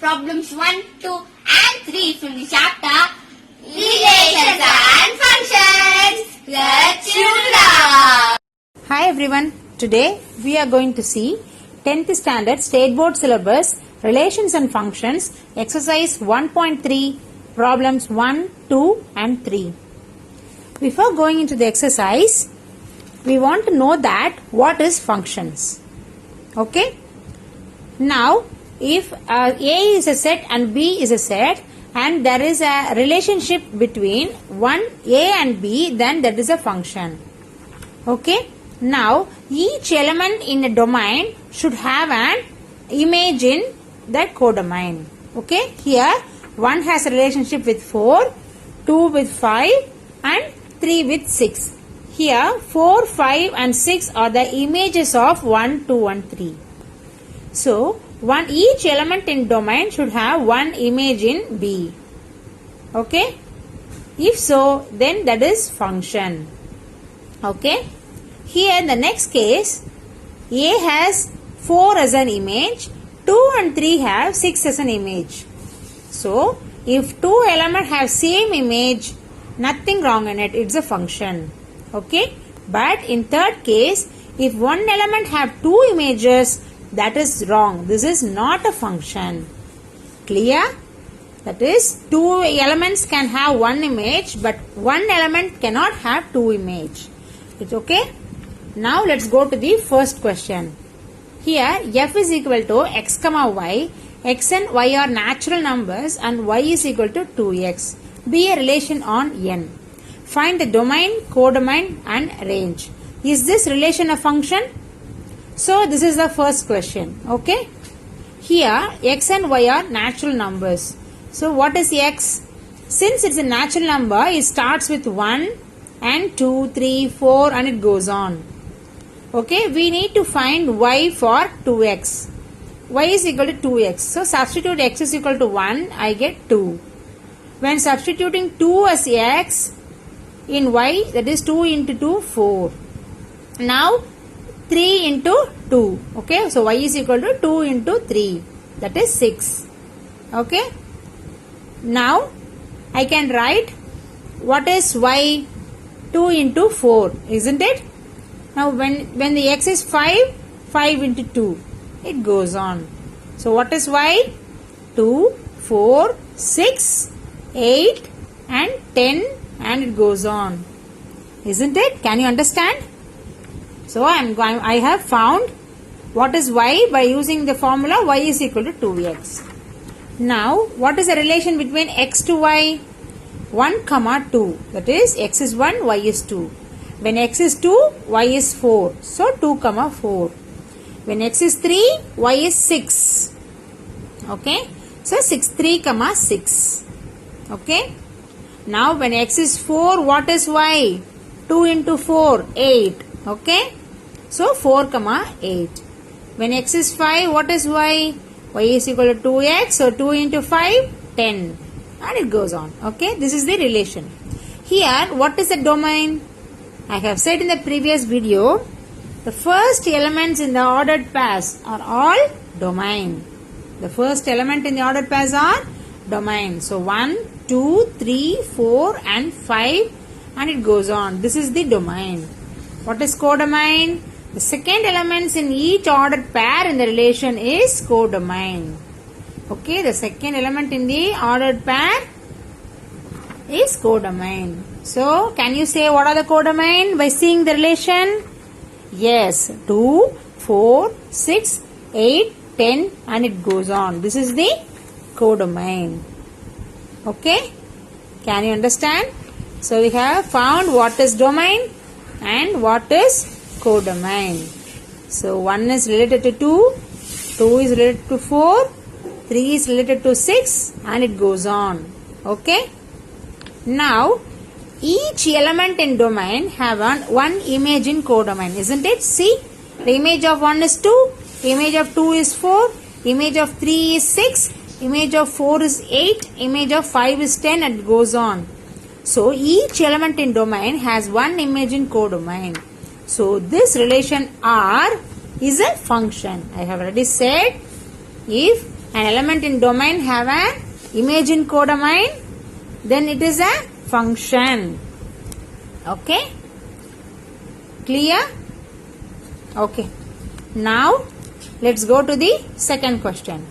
problems 1, 2 and 3 from the chapter Relations and Functions. Let's learn. Hi everyone, today we are going to see 10th standard state board syllabus Relations and Functions exercise 1.3 problems 1, 2 and 3. Before going into the exercise, we want to know that what is functions. Okay? Now, if A is a set and B is a set and there is a relationship between A and B, then that is a function. Okay? Now, each element in a domain should have an image in the codomain. Okay? Here, 1 has a relationship with 4, 2 with 5 and 3 with 6. Here, 4, 5 and 6 are the images of 1, 2 and 3. So, each element in domain should have one image in B. Okay? If so, then that is function. Okay? Here in the next case, A has 4 as an image, 2 and 3 have 6 as an image. So, if 2 elements have same image, nothing wrong in it, it's a function. Okay? But in third case, if one element have 2 images, that is wrong. This is not a function. Clear? That is, 2 elements can have one image, but one element cannot have 2 images. It's okay? Now let's go to the first question. Here, f is equal to x comma y. X and y are natural numbers and y is equal to 2x. Be a relation on n. Find the domain, codomain and range. Is this relation a function? So, this is the first question. Okay? Here, x and y are natural numbers. So, what is x? Since it's a natural number, it starts with 1 and 2, 3, 4 and it goes on. Okay? We need to find y for 2x. Y is equal to 2x. So, substitute x is equal to 1, I get 2. When substituting 2 as x in y, that is 2 into 2, 4. Now, 3 into 2. Okay, so y is equal to 2 into 3. That is 6. Okay. Now, I can write what is y? 2 into 4. Isn't it? Now, when the x is 5, 5 into 2. It goes on. So, what is y? 2, 4, 6, 8 and 10 and it goes on. Isn't it? Can you understand? So, I have found what is y by using the formula y is equal to 2x. Now, what is the relation between x to y? 1 comma 2. That is, x is 1, y is 2. When x is 2, y is 4. So, 2 comma 4. When x is 3, y is 6. Okay. So, 3 comma 6. Okay. Now, when x is 4, what is y? 2 into 4, 8. Okay. So, 4 comma 8. When x is 5, what is y? Y is equal to 2x. So, 2 into 5, 10. And it goes on. Okay. This is the relation. Here, what is the domain? I have said in the previous video, the first elements in the ordered pairs are all domain. The first element in the ordered pairs are domain. So, 1, 2, 3, 4 and 5 and it goes on. This is the domain. What is codomain? The second elements in each ordered pair in the relation is codomain. Okay, the second element in the ordered pair is codomain. So, can you say what are the codomain by seeing the relation? Yes, 2, 4, 6, 8, 10 and it goes on. This is the codomain. Okay, can you understand? So, we have found what is domain and what is codomain. So, 1 is related to 2, 2 is related to 4, 3 is related to 6 and it goes on. Okay. Now, each element in domain have one image in codomain, isn't it? See, the image of 1 is 2, image of 2 is 4, image of 3 is 6, image of 4 is 8, image of 5 is 10 and it goes on. So, each element in domain has one image in codomain. So, this relation R is a function. I have already said if an element in domain have an image in codomain, then it is a function. Okay? Clear? Okay. Now, let's go to the second question.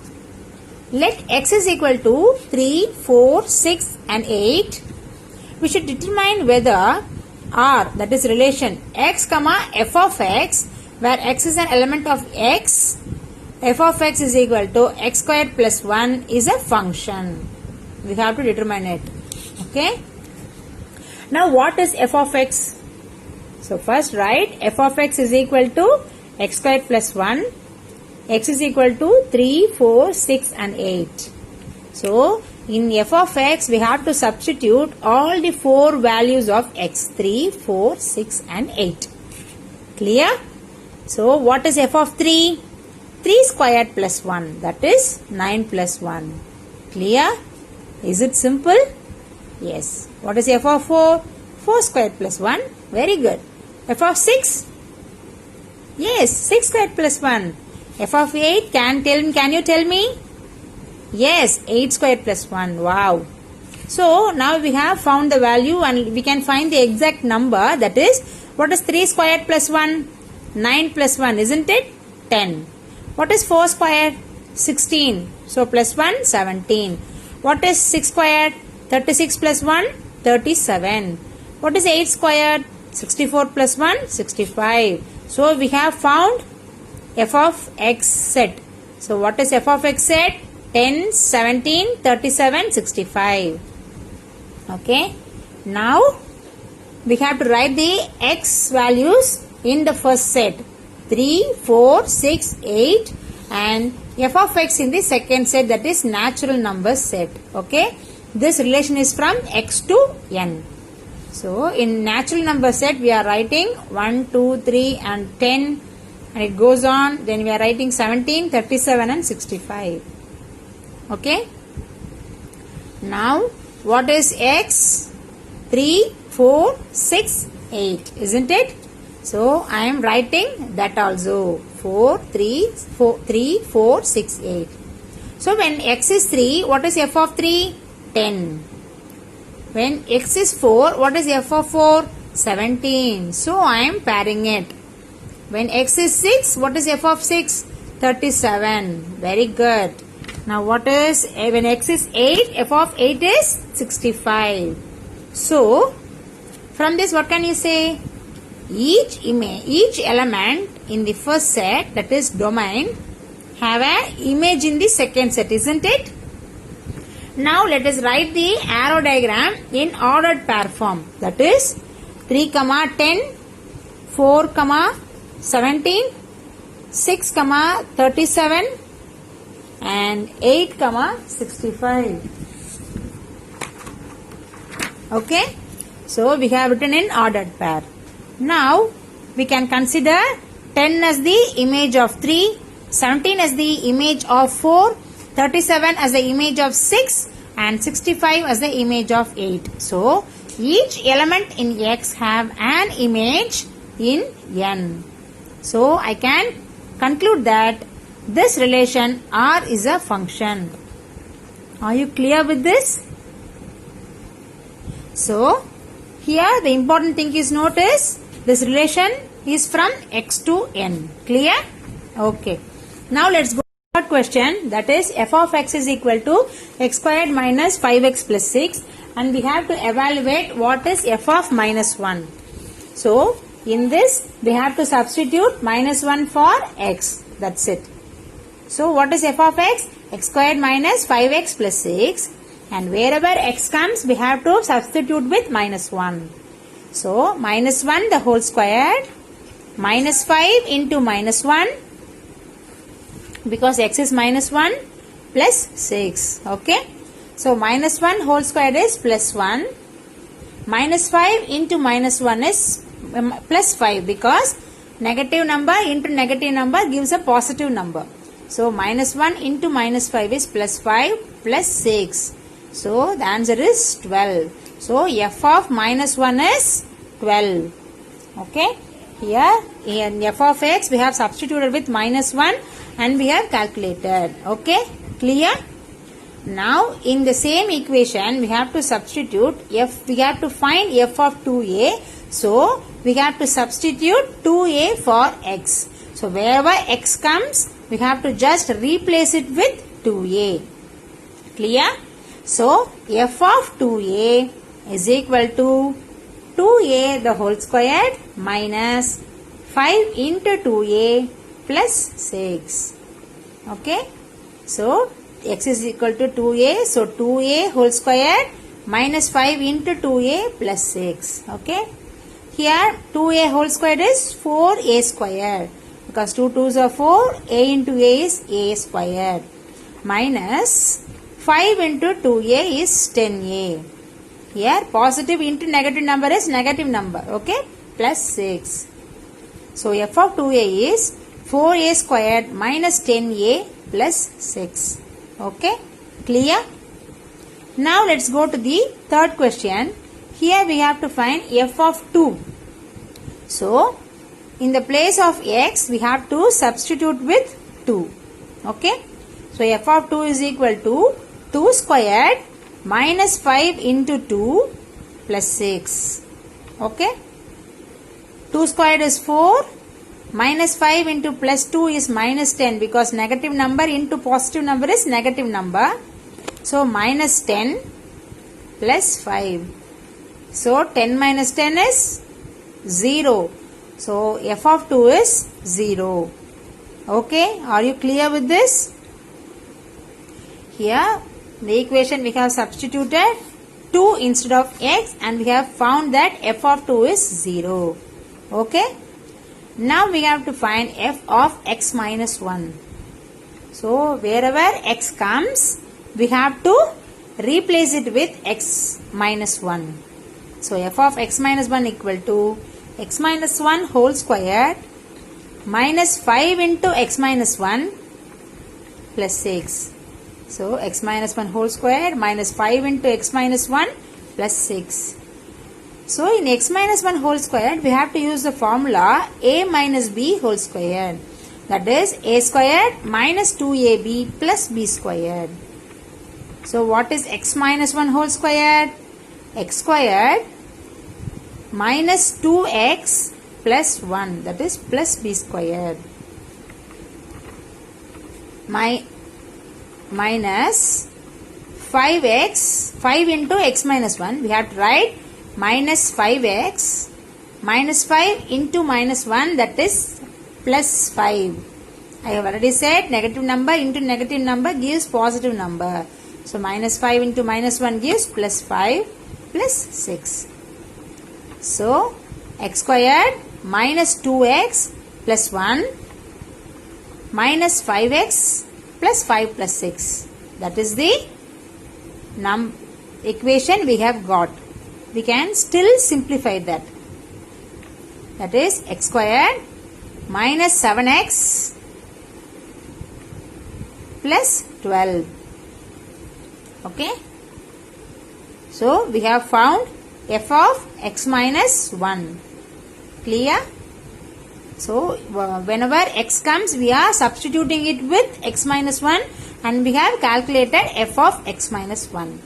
Let x is equal to 3, 4, 6 and 8. We should determine whether R, that is relation x comma f of x, where x is an element of x, f of x is equal to x squared plus 1 is a function. We have to determine it. Okay. Now what is f of x? So first write f of x is equal to x squared plus 1. X is equal to 3, 4, 6 and 8. So in f of x we have to substitute all the 4 values of x, 3, 4, 6 and 8. Clear? So what is f of 3? 3 squared plus 1, that is 9 plus 1. Clear? Is it simple? Yes. What is f of 4? 4 squared plus 1. Very good. F of 6? Yes, 6 squared plus 1. F of 8, can you tell me? Yes, 8 squared plus 1. Wow. So now we have found the value and we can find the exact number, that is, what is 3 squared plus 1? 9 plus 1, isn't it? 10. What is 4 squared? 16. So plus 1, 17. What is 6 squared? 36 plus 1, 37. What is 8 squared? 64 plus 1, 65. So we have found f of x set. So what is f of x set? 10, 17, 37, 65. Okay. Now we have to write the x values in the first set. 3, 4, 6, 8 and f of x in the second set, that is natural number set. Okay. This relation is from x to n. So in natural number set we are writing 1, 2, 3 and 10 and it goes on. Then we are writing 17, 37 and 65. Okay. Now what is x? 3, 4, 6, 8, isn't it? So I am writing that also. 3, 4, 6, 8. So when x is 3, what is f of 3? 10. When x is 4, what is f of 4? 17. So I am pairing it. When x is 6, what is f of 6? 37. Very good. Now what is, when x is 8, f of 8 is 65. So from this what can you say? Each element in the first set, that is domain, have an image in the second set, isn't it? Now let us write the arrow diagram in ordered pair form. That is 3, 10, 4, 17, 6, 37 and 8, 65. Okay. So we have written in ordered pair. Now we can consider 10 as the image of 3, 17 as the image of 4, 37 as the image of 6 and 65 as the image of 8. So each element in X have an image in N. So I can conclude that this relation R is a function. Are you clear with this? So here the important thing is notice this relation is from X to N. Clear? Okay. Now let's go to the third question, that is f of x is equal to x squared minus 5x plus 6 and we have to evaluate what is f of minus 1. So in this we have to substitute minus 1 for x. That's it. So what is f of x? X squared minus 5x plus 6 and wherever x comes we have to substitute with minus 1. So minus 1 the whole squared minus 5 into minus 1 because x is minus 1 plus 6. Okay. So minus 1 whole squared is plus 1. Minus 5 into minus 1 is plus 5 because negative number into negative number gives a positive number. So minus 1 into minus 5 is plus 5 plus 6. So the answer is 12. So f of minus 1 is 12. Okay. Here in f of x we have substituted with minus 1 and we have calculated. Okay. Clear? Now in the same equation we have to substitute we have to find f of 2a. So we have to substitute 2a for x. So wherever x comes, we have to just replace it with 2a. Clear? So f of 2a is equal to 2a the whole squared minus 5 into 2a plus 6. Okay? So x is equal to 2a. So 2a whole squared minus 5 into 2a plus 6. Okay? Here 2a whole squared is 4a squared. Because 2 2s are 4, a into a is a squared. Minus 5 into 2a is 10a. Here positive into negative number is negative number. Okay? Plus 6. So f of 2a is 4a squared minus 10a plus 6. Okay? Clear? Now let's go to the third question. Here we have to find f of 2. So in the place of x we have to substitute with 2. Okay? So f of 2 is equal to 2 squared minus 5 into 2 plus 6. Okay? 2 squared is 4. Minus 5 into plus 2 is minus 10 because negative number into positive number is negative number. So minus 10 plus 5. So 10 minus 10 is 0. So f of 2 is 0. Okay, are you clear with this? Here the equation we have substituted 2 instead of x and we have found that f of 2 is 0. Okay. Now we have to find f of x minus 1. So wherever x comes, we have to replace it with x minus 1. So f of x minus 1 equal to x minus 1 whole squared minus 5 into x minus 1 plus 6. So x minus 1 whole squared minus 5 into x minus 1 plus 6. So in x minus 1 whole squared, we have to use the formula a minus b whole squared. That is a squared minus 2ab plus b squared. So what is x minus 1 whole squared? X squared minus 2x plus 1. That is plus b squared. Minus 5x, 5 into x minus 1. We have to write minus 5x minus 5 into minus 1, that is plus 5. I have already said negative number into negative number gives positive number. So minus 5 into minus 1 gives plus 5 plus 6. So x squared minus 2x plus 1 minus 5x plus 5 plus 6. That is the equation we have got. We can still simplify that. That is x squared minus 7x plus 12. Okay. So we have found f of x minus 1. Clear? So whenever x comes, we are substituting it with x minus 1 and we have calculated f of x minus 1.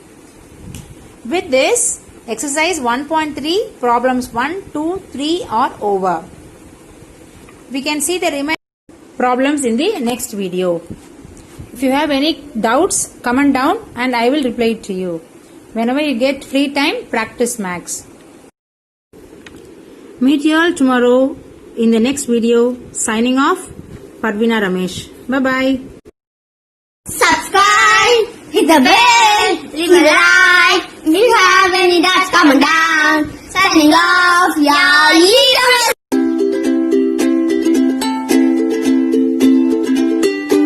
With this, exercise 1.3 problems 1, 2, 3 are over. We can see the remaining problems in the next video. If you have any doubts, comment down and I will reply to you. Whenever you get free time, practice maths. Meet you all tomorrow in the next video. Signing off, Parvina Ramesh. Bye-bye. Subscribe, hit the bell.